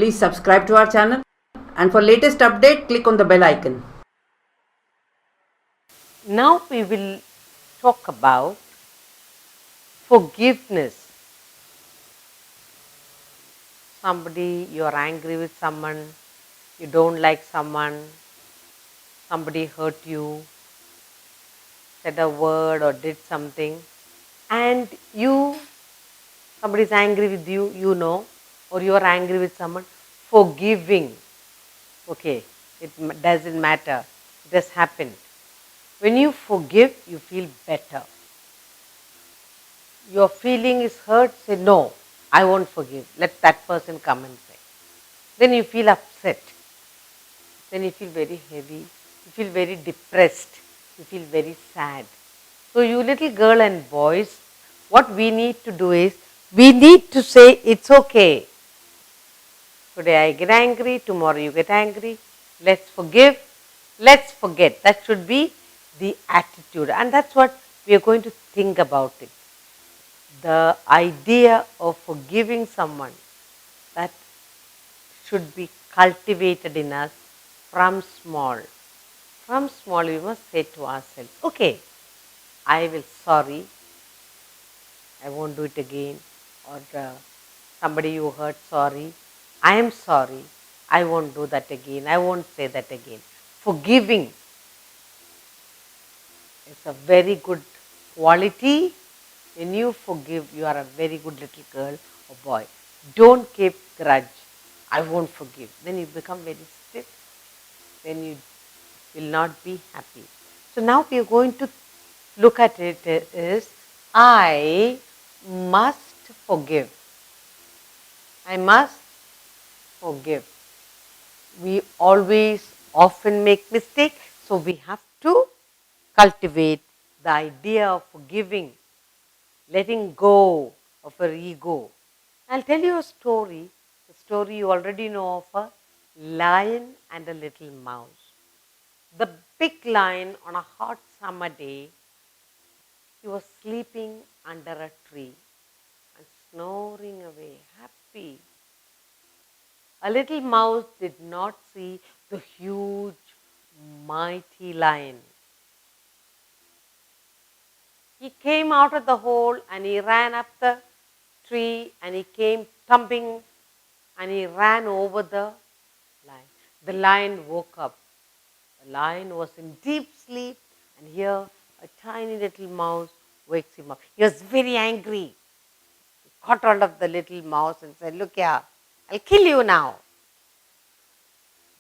Please subscribe to our channel, and for latest update, click on the bell icon. Now we will talk about forgiveness. Somebody, you are angry with someone, you don't like someone, somebody hurt you, said a word or did something, and somebody is angry with you, or you are angry with someone, forgiving. Okay, it doesn't matter, it has happened. When you forgive, you feel better. Your feeling is hurt, say no, I won't forgive. Let that person come and say. Then you feel upset. Then you feel very heavy. You feel very depressed. You feel very sad. So you little girl and boys, what we need to do is, we need to say it's okay. Today I get angry, tomorrow you get angry. Let's forgive, let's forget. That should be the attitude. And that's what we are going to think about it. The idea of forgiving someone, that should be cultivated in us from small. From small, we must say to ourselves, okay, I will sorry, I won't do it again. Or somebody you hurt, sorry, I am sorry, I won't do that again, I won't say that again. Forgiving is a very good quality. When you forgive, you are a very good little girl or boy. Don't keep grudge. I won't forgive. Then you become very stiff. Then you will not be happy. So now we are going to look at it as I must forgive. I must forgive. We always often make mistakes, so we have to cultivate the idea of forgiving, letting go of our ego. I'll tell you a story you already know, of a lion and a little mouse. The big lion, on a hot summer day, he was sleeping under a tree and snoring away, happy. A little mouse did not see the huge, mighty lion. He came out of the hole and he ran up the tree and he came thumping and he ran over the lion. The lion woke up. The lion was in deep sleep, and here a tiny little mouse wakes him up. He was very angry. He caught hold of the little mouse and said, look here, I'll kill you now.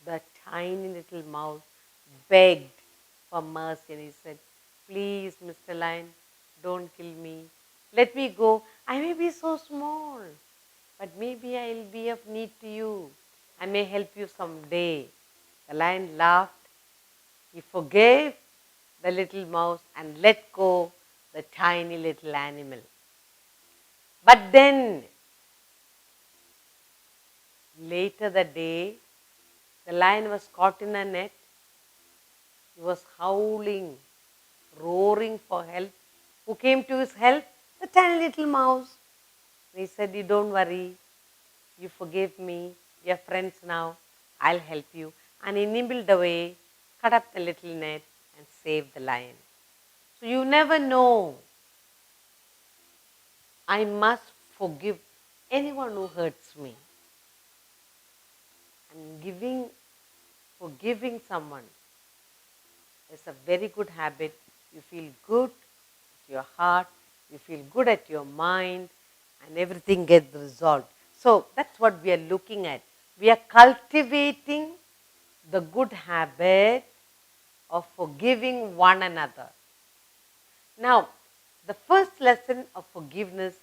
The tiny little mouse begged for mercy and he said, please, Mr. Lion, don't kill me. Let me go. I may be so small, but maybe I will be of need to you. I may help you someday. The lion laughed. He forgave the little mouse and let go the tiny little animal. But then, later that day, the lion was caught in a net. He was howling, roaring for help. Who came to his help? The tiny little mouse. He said, you don't worry, you forgive me, we are friends now, I'll help you. And he nibbled away, cut up the little net and saved the lion. So you never know. I must forgive anyone who hurts me. And forgiving someone is a very good habit. You feel good at your heart, you feel good at your mind, and everything gets resolved. So that's what we are looking at. We are cultivating the good habit of forgiving one another. Now, the first lesson of forgiveness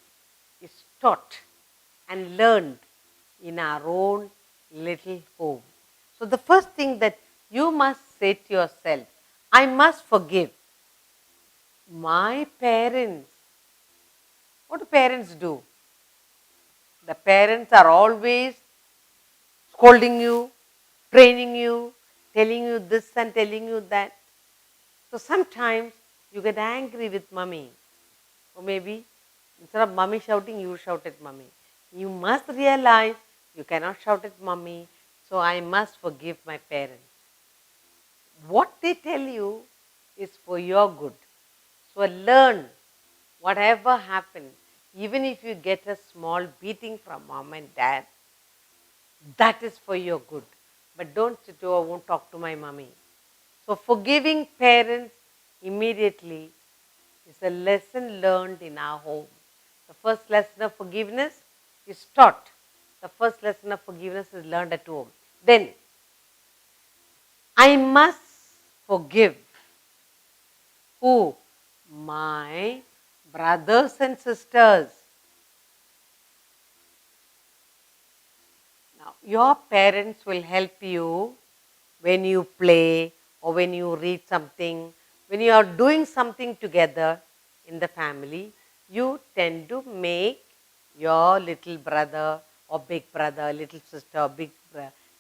is taught and learned in our own little home. So the first thing that you must say to yourself, I must forgive my parents. What do parents do? The parents are always scolding you, training you, telling you this and telling you that. So sometimes you get angry with mommy. Or maybe instead of mommy shouting, you shout at mommy. You must realize You cannot shout at mommy, so I must forgive my parents. What they tell you is for your good. So learn whatever happens, even if you get a small beating from mom and dad, that is for your good. But don't say, oh, I won't talk to my mommy. So forgiving parents immediately is a lesson learned in our home. The first lesson of forgiveness is taught. The first lesson of forgiveness is learned at home. Then, I must forgive who? My brothers and sisters. Now, your parents will help you when you play or when you read something, when you are doing something together in the family, you tend to make your little brother or big brother, little sister or big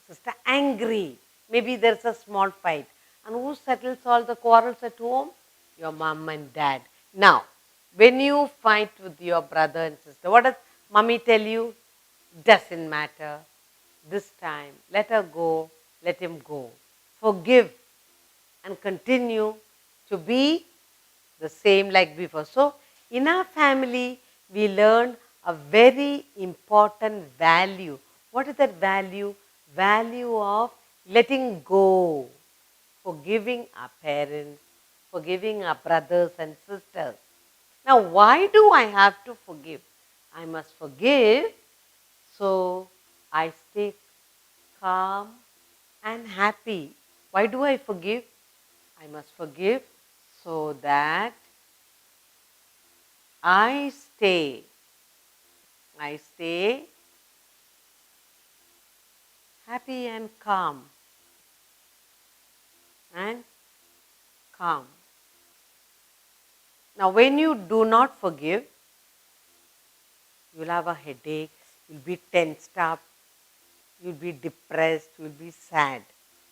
sister angry. Maybe there's a small fight. And who settles all the quarrels at home? Your mom and dad. Now, when you fight with your brother and sister, what does mommy tell you? Doesn't matter. This time, let her go, let him go. Forgive and continue to be the same like before. So, in our family, we learn a very important value. What is that value? Value of letting go, forgiving our parents, forgiving our brothers and sisters. Now, why do I have to forgive? I must forgive so I stay calm and happy. Why do I forgive? I must forgive so that I stay happy and calm and calm. Now, when you do not forgive, you will have a headache, you will be tensed up, you will be depressed, you will be sad.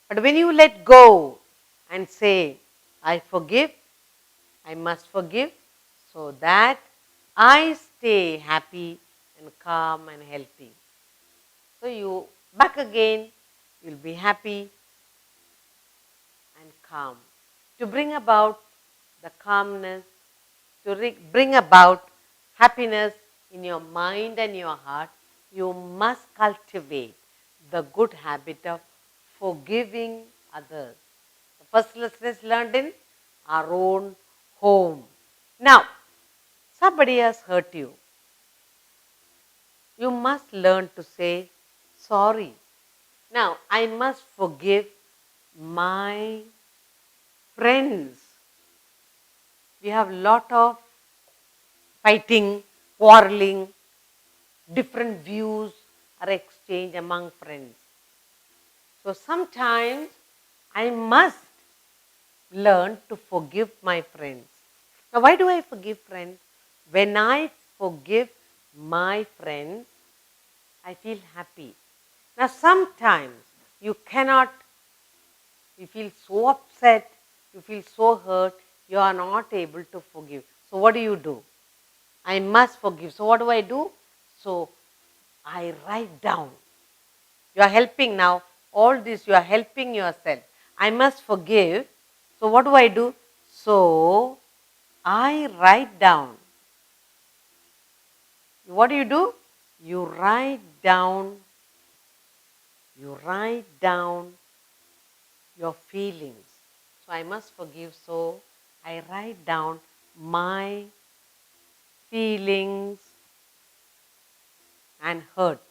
But when you let go and say, I forgive, I must forgive so that I stay happy and calm and healthy. So you back again, you'll be happy and calm. To bring about the calmness, to bring about happiness in your mind and your heart, you must cultivate the good habit of forgiving others. The first lesson is learned in our own home. Now, somebody has hurt you. You must learn to say sorry. Now, I must forgive my friends. We have lot of fighting, quarreling, different views are exchanged among friends. So sometimes I must learn to forgive my friends. Now, why do I forgive friends? When I forgive my friends, I feel happy. Now, sometimes you cannot, you feel so upset, you feel so hurt, you are not able to forgive. So, what do? I must forgive. So, what do? So, I write down. You are helping now. All this, you are helping yourself. I must forgive. So, what do? So, I write down. What do? You write down your feelings. So I must forgive. So I write down my feelings and hurt.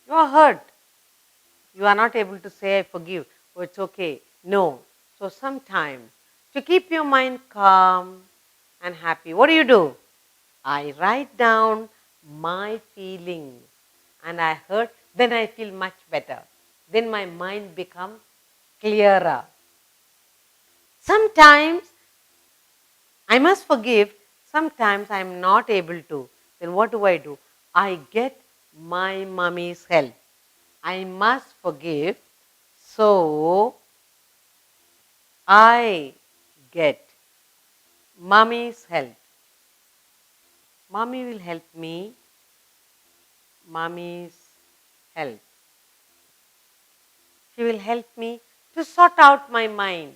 You are hurt. You are not able to say I forgive. Oh, it's okay. No. So sometimes to keep your mind calm and happy, what do? I write down my feelings and I hurt, then I feel much better. Then my mind becomes clearer. Sometimes I must forgive, sometimes I am not able to. Then what do? I get my mummy's help. I must forgive, so I get mummy's help. Mummy will help me. Mummy's help. She will help me to sort out my mind.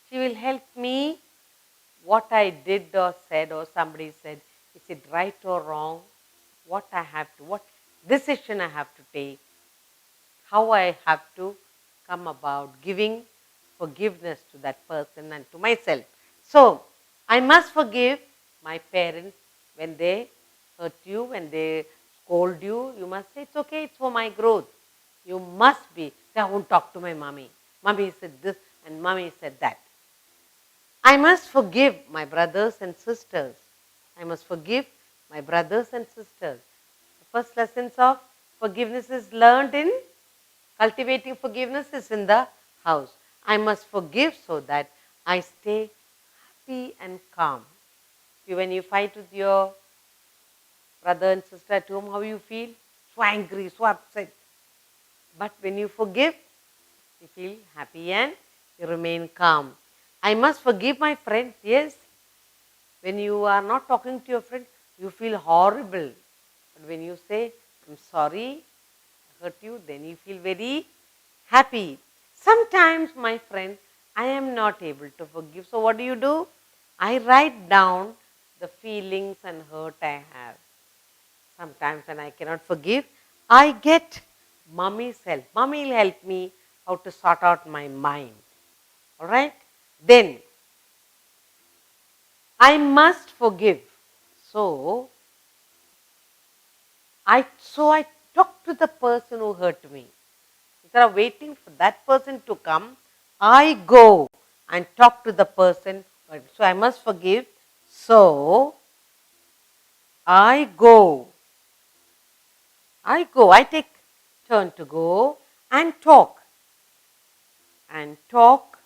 She will help me what I did or said or somebody said, is it right or wrong? What decision I have to take, how I have to come about giving forgiveness to that person and to myself. So, I must forgive my parents when they hurt you, when they scold you. You must say, it's okay, it's for my growth. You must be, say, I won't talk to my mommy. Mommy said this and mommy said that. I must forgive my brothers and sisters. I must forgive my brothers and sisters. The first lessons of forgiveness is learned in cultivating forgiveness is in the house. I must forgive so that I stay happy and calm. When you fight with your brother and sister at home, how you feel? So angry, so upset. But when you forgive, you feel happy and you remain calm. I must forgive my friends. Yes, when you are not talking to your friend, you feel horrible. But when you say, I'm sorry, I hurt you, then you feel very happy. Sometimes, my friend, I am not able to forgive. So what do? I write down the feelings and hurt I have. Sometimes when I cannot forgive, I get mommy's help. Mommy will help me how to sort out my mind. Alright? Then, I must forgive. So I talk to the person who hurt me. Instead of waiting for that person to come, I go and talk to the person. So I must forgive. So I go. I take turn to go and talk. And talk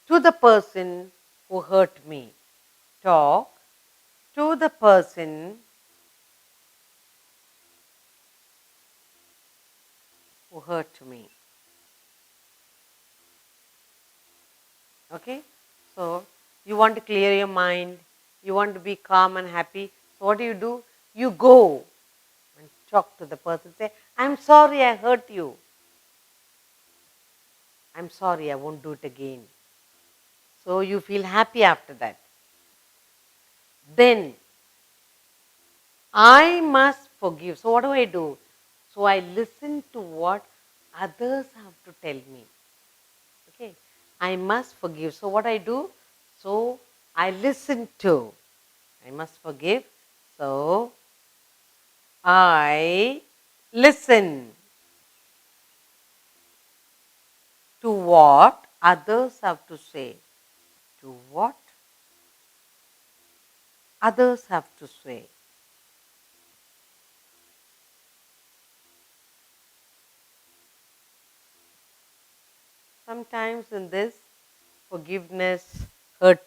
to the person who hurt me. Talk to the person who hurt me. Okay? So, you want to clear your mind, you want to be calm and happy. So, what do? You go and talk to the person. Say, I'm sorry I hurt you. I'm sorry, I won't do it again. So, you feel happy after that. Then, I must forgive. So, what do? So, I listen to what others have to tell me. Okay, I must forgive. So, what I do? So, I listen to. I must forgive. So, I listen to what others have to say. To what others have to say. Sometimes in this forgiveness, hurt,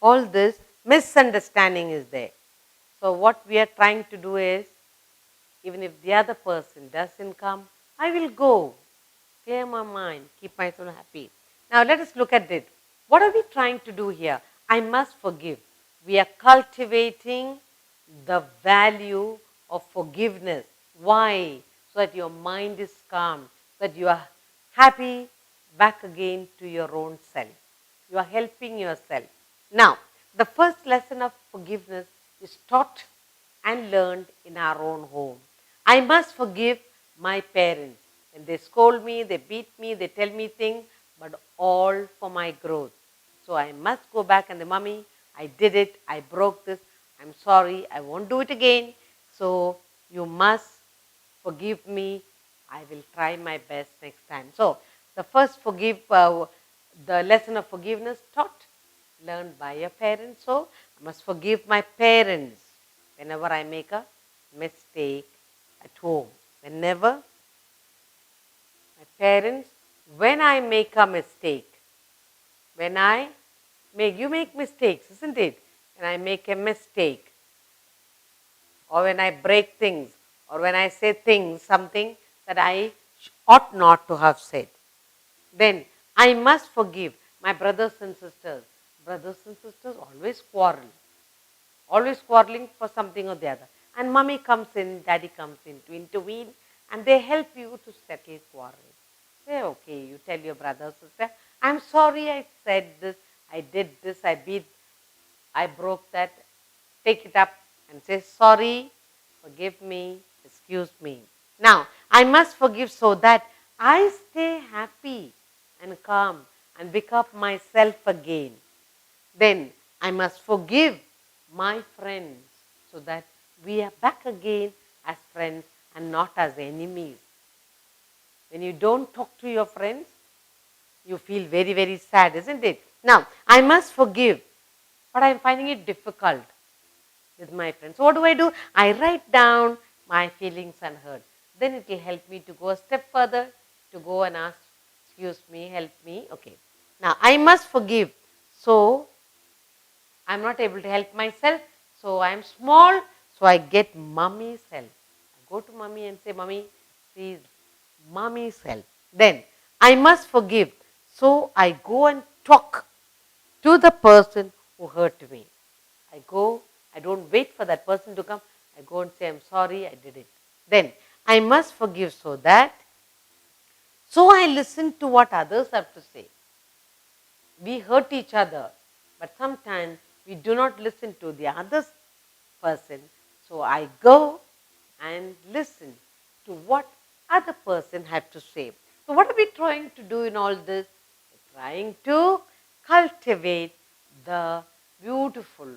all this misunderstanding is there. So, what we are trying to do is, even if the other person doesn't come, I will go, clear my mind, keep myself happy. Now, let us look at it. What are we trying to do here? I must forgive. We are cultivating the value of forgiveness. Why? So that your mind is calm, so that you are happy back again to your own self. You are helping yourself. Now, the first lesson of forgiveness is taught and learned in our own home. I must forgive my parents. When they scold me, they beat me, they tell me things, but all for my growth. So I must go back and the mommy, I did it, I broke this, I'm sorry, I won't do it again. So you must forgive me, I will try my best next time. So the first the lesson of forgiveness taught, learned by your parents. So I must forgive my parents whenever I make a mistake at home. Whenever my parents, when I make a mistake, you make mistakes, isn't it? When I make a mistake, or when I break things, or when I say things, something that I ought not to have said, then I must forgive my brothers and sisters. Brothers and sisters always quarrel, always quarreling for something or the other. and mommy comes in, daddy comes in to intervene, and they help you to settle quarrel. Say, okay, you tell your brother or sister, I'm sorry I said this, I did this, I broke that. Take it up and say, sorry, forgive me, excuse me. Now, I must forgive so that I stay happy and calm and become myself again. Then I must forgive my friends so that we are back again as friends and not as enemies. When you don't talk to your friends, you feel very, very sad, isn't it? Now, I must forgive, but I'm finding it difficult with my friends. So what do? I write down my feelings and hurt. Then it will help me to go a step further, to go and ask, excuse me, help me. Okay. Now, I must forgive. So, I'm not able to help myself. So, I'm small. So, I get mummy's help. I go to mummy and say, mummy, please, mummy's help. Then, I must forgive. So, I go and talk to the person who hurt me. I go, I don't wait for that person to come. I go and say, I'm sorry, I did it. Then, I must forgive so I listen to what others have to say. We hurt each other, but sometimes we do not listen to the other person. So I go and listen to what other person had to say. So what are we trying to do in all this? We're trying to cultivate the beautiful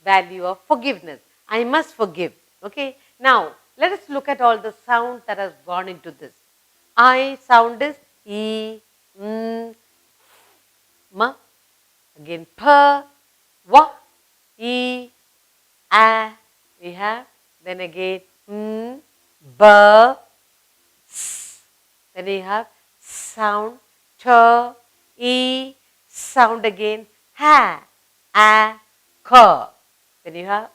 value of forgiveness. I must forgive. Okay. Now let us look at all the sound that has gone into this. I sound is E, M, again P, W, E, A. We have then again M, B, S. Then we have sound Ch, E, sound again Ha, A, K. Then you have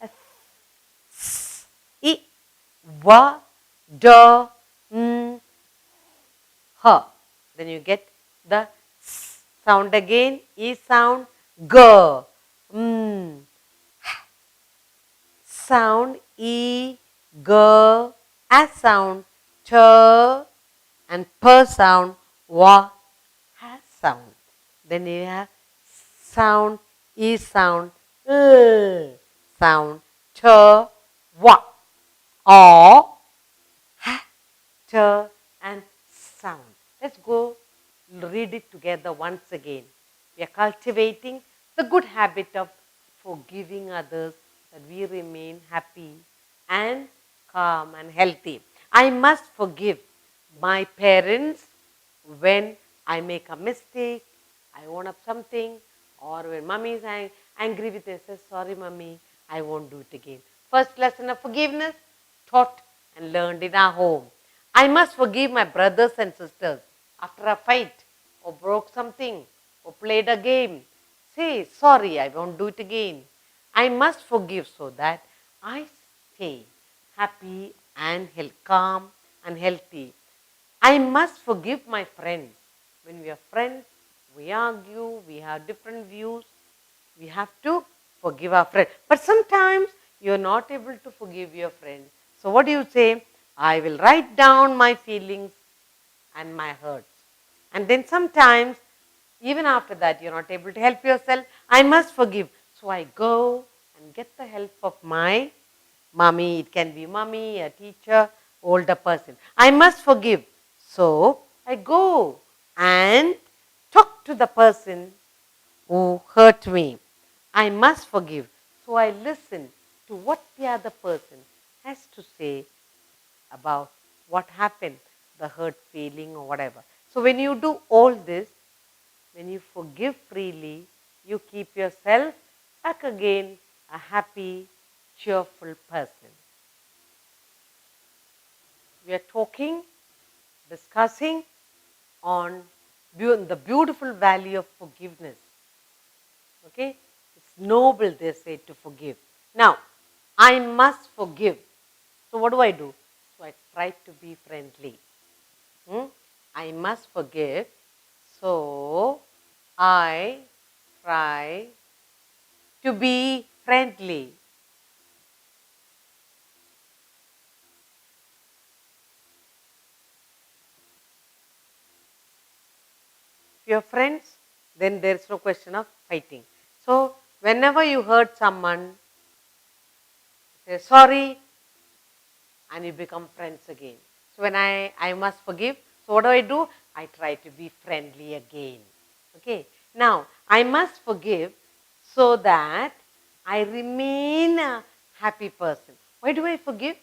S, I, W, D, H. Then you get the sound again, E sound, G, sound, E, G, S sound, Ch, and P sound, W, has sound. Then you have sound, E sound, sound, Ch, W, O, H, Ch, and sound. Let's go read it together once again. We are cultivating the good habit of forgiving others that we remain happy and calm and healthy. I must forgive my parents when I make a mistake, I own up something, or when mummy is angry with me, says, sorry mummy, I won't do it again. First lesson of forgiveness taught and learned in our home. I must forgive my brothers and sisters after a fight or broke something or played a game. Say, sorry, I won't do it again. I must forgive so that I stay happy and calm and healthy. I must forgive my friends. When we are friends, we argue, we have different views. We have to forgive our friend. But sometimes you are not able to forgive your friend. So what do you say? I will write down my feelings and my hurts. And then sometimes, even after that, you're not able to help yourself. I must forgive. So I go and get the help of my mommy. It can be mommy, a teacher, older person. I must forgive. So I go and talk to the person who hurt me. I must forgive. So I listen to what the other person has to say about what happened, the hurt feeling or whatever. So when you do all this, when you forgive freely, you keep yourself back again a happy, cheerful person. We are talking, discussing on the beautiful value of forgiveness. Okay? It's noble, they say, to forgive. Now, I must forgive. So what do? So I try to be friendly. I must forgive. So I try to be friendly. you're friends, then there's no question of fighting. So whenever you hurt someone, say sorry and you become friends again. So when I must forgive, so what do? I try to be friendly again. Okay. Now I must forgive so that I remain a happy person. Why do I forgive?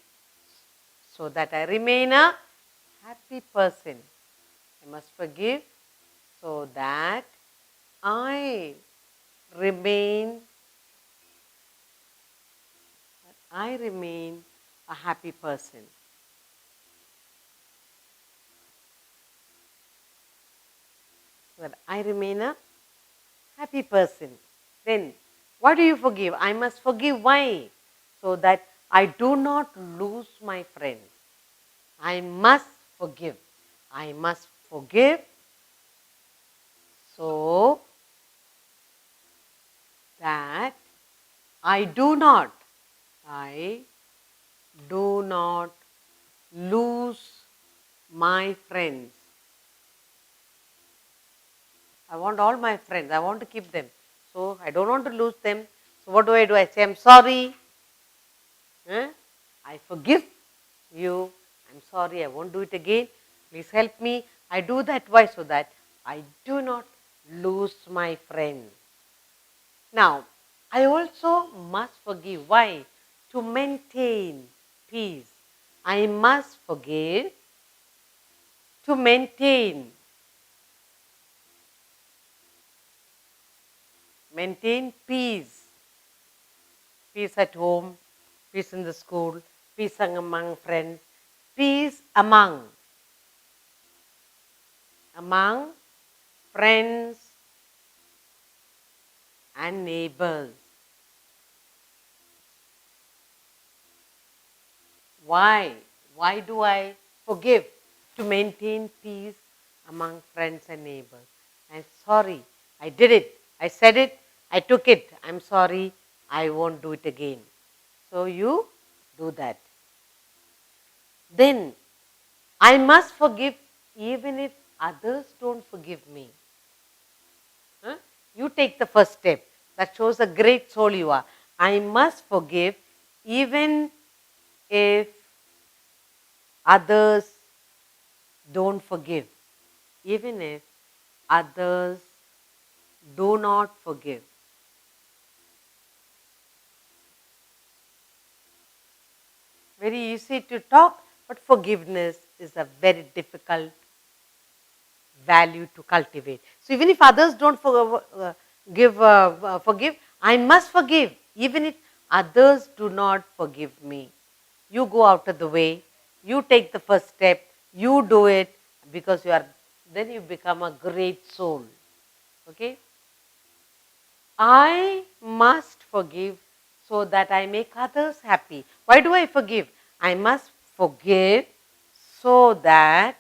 So that I remain a happy person. I must forgive so that I remain a happy person. So that I remain a happy person. Then why do you forgive? I must forgive. Why? So that I do not lose my friends. I must forgive. I must forgive so that I do not lose my friends. I want all my friends. I want to keep them. So I don't want to lose them. So what do? I say, I'm sorry. I forgive you. I'm sorry. I won't do it again. Please help me. I do that. Why? So that I do not lose my friends. Now, I also must forgive. Why? To maintain peace. I must forgive to maintain peace. Peace at home, peace in the school, peace among friends, peace among friends and neighbors. Why? Why do I forgive? To maintain peace among friends and neighbors. I'm sorry, I did it, I said it, I took it, I'm sorry, I won't do it again. So you do that. Then I must forgive even if others don't forgive me. You take the first step. That shows a great soul you are. I must forgive even if others don't forgive. Even if others do not forgive. Very easy to talk, but forgiveness is a very difficult value to cultivate. So even if others don't forgive, I must forgive, even if others do not forgive me. You go out of the way, you take the first step, you do it, because then you become a great soul. Okay? I must forgive so that I make others happy. Why do I forgive? I must forgive so that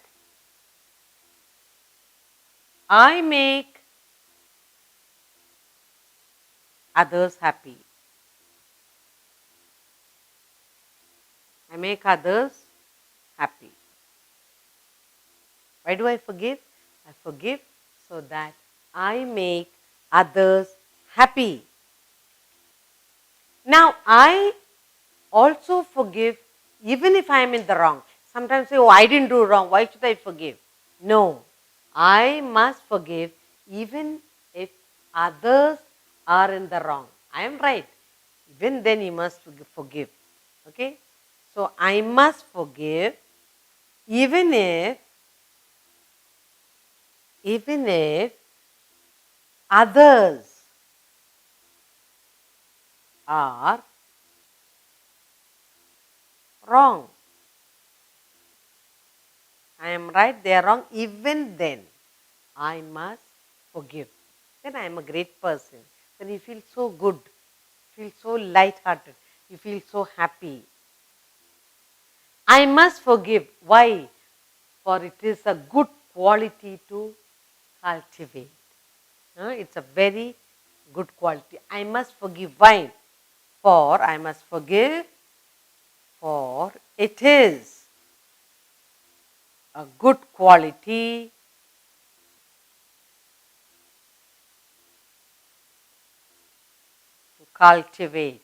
I make others happy. I make others happy. Why do I forgive? I forgive so that I make others happy. Now, I also forgive even if I am in the wrong. Sometimes say, oh, I didn't do wrong. Why should I forgive? No, I must forgive even if others are in the wrong. I am right. Even then you must forgive. Okay? So I must forgive even if others are wrong. I am right, they are wrong. Even then I must forgive. Then I am a great person. Then you feel so good, feel so light-hearted, you feel so happy. I must forgive. Why? For it is a good quality to cultivate. It's a very good quality. I must forgive. Why? For I must forgive, for it is a good quality cultivate.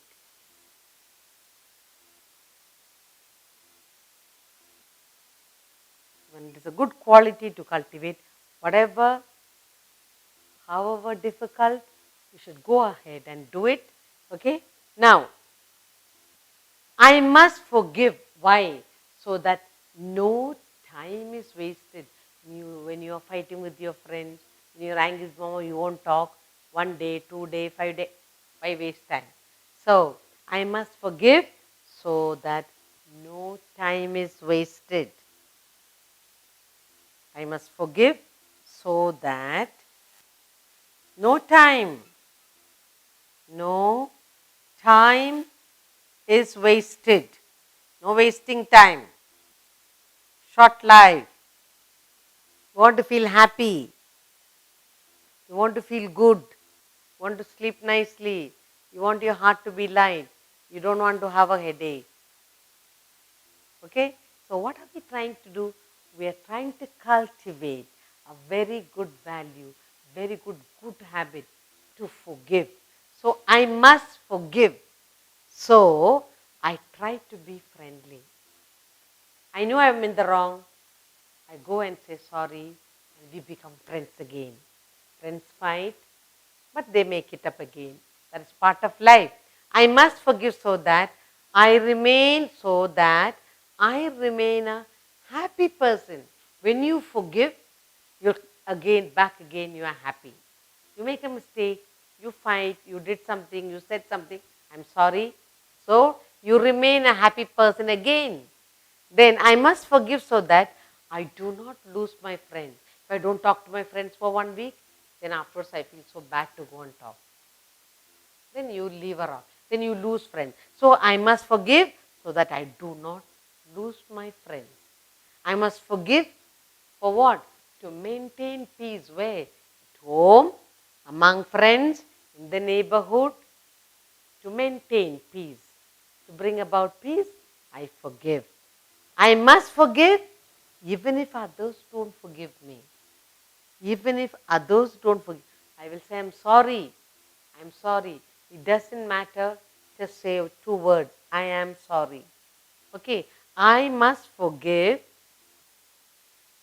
When it is a good quality to cultivate, whatever, however difficult, you should go ahead and do it. Okay? Now, I must forgive. Why? So that no time is wasted. When you are fighting with your friends, when you're angry with mama, you won't talk. 1 day, 2 day, 5 day. Why waste time? So, I must forgive so that no time is wasted. I must forgive so that no time is wasted. No wasting time. Short life. You want to feel happy. You want to feel good. You want to sleep nicely. You want your heart to be light. You don't want to have a headache. Okay? So what are we trying to do? We are trying to cultivate a very good value, very good habit to forgive. So I must forgive. So I try to be friendly. I know I'm in the wrong. I go and say sorry and we become friends again. Friends fight, but they make it up again. That is part of life. I must forgive so that I remain a happy person. When you forgive, you're back again, you are happy. You make a mistake, you fight, you did something, you said something, I'm sorry. So you remain a happy person again. Then I must forgive so that I do not lose my friends. If I don't talk to my friends for 1 week, then afterwards I feel so bad to go and talk. Then you leave her off. Then you lose friends. So I must forgive so that I do not lose my friends. I must forgive for what? To maintain peace. Where? At home, among friends, in the neighborhood. To maintain peace. To bring about peace, I forgive. I must forgive even if others don't forgive me. Even if others don't forgive, I will say, I'm sorry. I'm sorry. It doesn't matter. Just say 2 words. I am sorry. Okay. I must forgive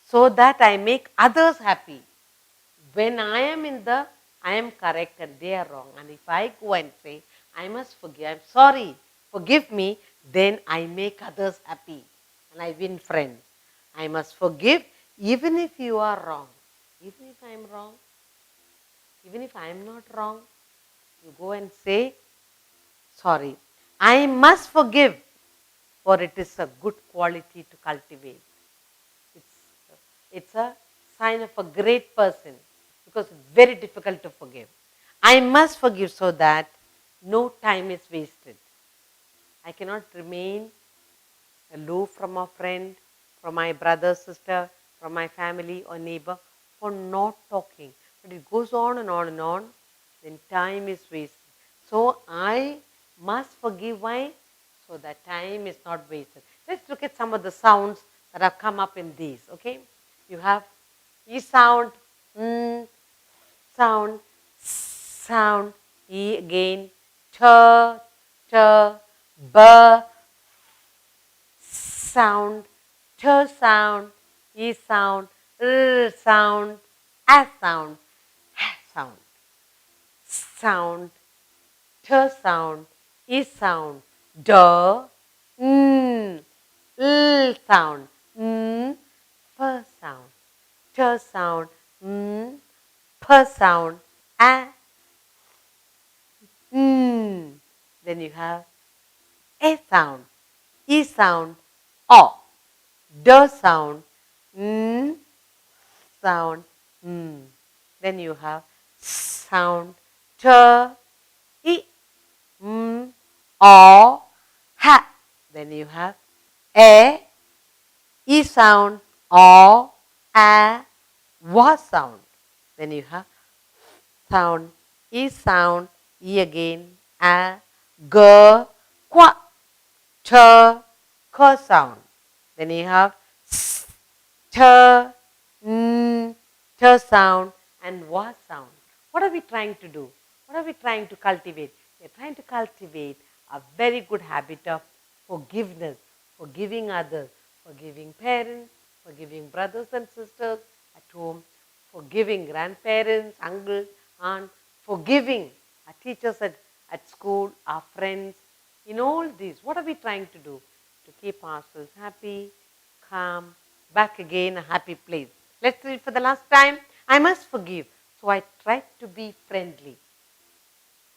so that I make others happy. When I am correct and they are wrong. And if I go and say, I must forgive, I'm sorry, forgive me, then I make others happy. And I win friends. I must forgive even if you are wrong. Even if I am wrong, even if I am not wrong, you go and say, sorry. I must forgive, for it is a good quality to cultivate. It's a sign of a great person because it's very difficult to forgive. I must forgive so that no time is wasted. I cannot remain aloof from a friend, from my brother, sister, from my family or neighbor for not talking. But it goes on and on and on, then time is wasted. So I must forgive. Why? So that time is not wasted. Let's look at some of the sounds that have come up in these. Okay, you have E sound, sound, sound, E again, ch, ch, b, sound, ch sound, E sound, r sound, a sound, sound, sound, ch sound, E sound, d, n, l sound, n, f sound, ch sound, n, p sound, a, n. Then you have a sound, E sound, o, d sound, n sound, n. Then you have sound, ch, e, o, ha. Then you have a, e sound, o, a, wa sound. Then you have sound, e sound, e again, a, g, qua, ch, k sound. Then you have s, ch, n, ch sound and wa sound. What are we trying to do? What are we trying to cultivate? We are trying to cultivate a very good habit of forgiveness, forgiving others, forgiving parents, forgiving brothers and sisters at home, forgiving grandparents, uncles, aunts, forgiving our teachers at school, our friends. In all these, what are we trying to do? To keep ourselves happy, calm, back again, a happy place. Let's read for the last time. I must forgive. So I try to be friendly.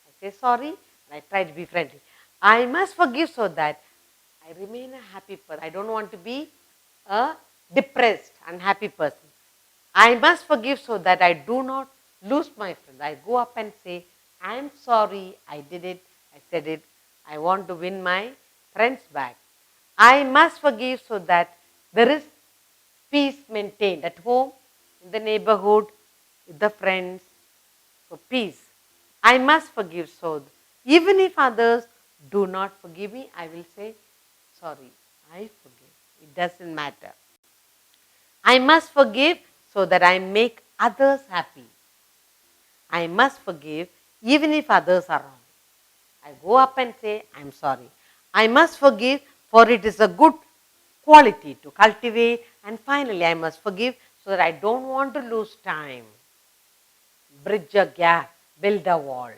I say sorry and I try to be friendly. I must forgive so that I remain a happy person. I don't want to be a depressed, unhappy person. I must forgive so that I do not lose my friend. I go up and say, I am sorry, I did it, I said it, I want to win my friends back. I must forgive so that there is peace maintained at home, in the neighborhood, with the friends. So, peace. I must forgive. So, even if others do not forgive me, I will say, sorry, I forgive. It doesn't matter. I must forgive so that I make others happy. I must forgive even if others are wrong. I go up and say, I'm sorry. I must forgive, for it is a good quality to cultivate. And finally, I must forgive so that I don't want to lose time. Bridge a gap, build a wall.